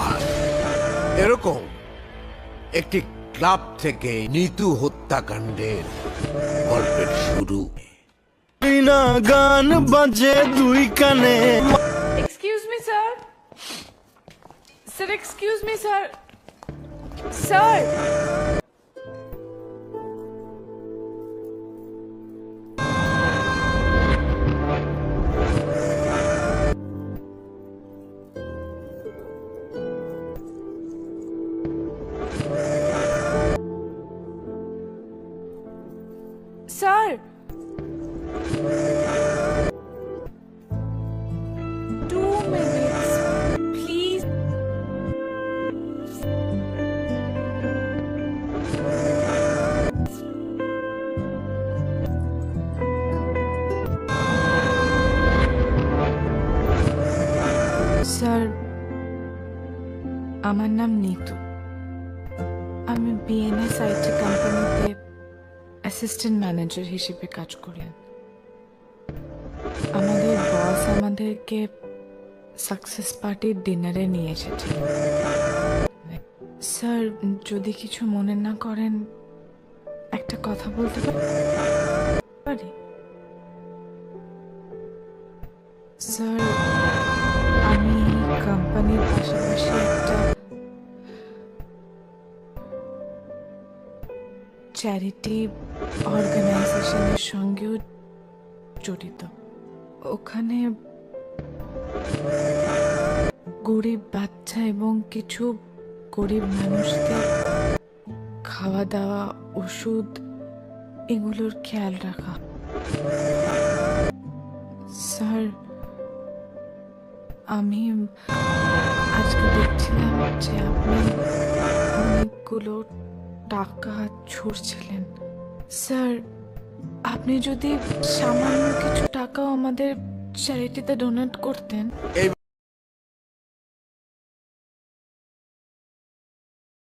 আর এরকম একটি ক্লাব থেকে নিতু হত্যাকাণ্ডের গল্পের শুরু। বিনা গান বাজে দুই কানে। Excuse me, sir. Sir, excuse me, sir. Sir. Sir. 2 minutes, please. Sir, আমার নাম নিতু। আমি বিএনএস আইটি কোম্পানিতে অ্যাসিস্ট্যান্ট ম্যানেজার হিসেবে কাজ করি। আমাদের বস আমাদেরকে সাকসেস পার্টির ডিনারে নিয়ে এসেছিল। স্যার, যদি কিছু মনে না করেন একটা কথা বলতে পারি? স্যার, আমি কোম্পানির পাশাপাশি একটা চ্যারিটি অর্গানাইজেশনের সঙ্গেও জড়িত। ওখানে গরিব বাচ্চা এবং কিছু গরিব মানুষদের খাওয়া দাওয়া, ওষুধ এগুলোর খেয়াল রাখা। স্যার, আমি আজকে দেখছিলাম যে আপনি অনেকগুলো টাকা ছুড়ছিলেন। স্যার, আপনি যদি সামান্য কিছু টাকাও আমাদের চ্যারিটিতে ডোনেট করতেন।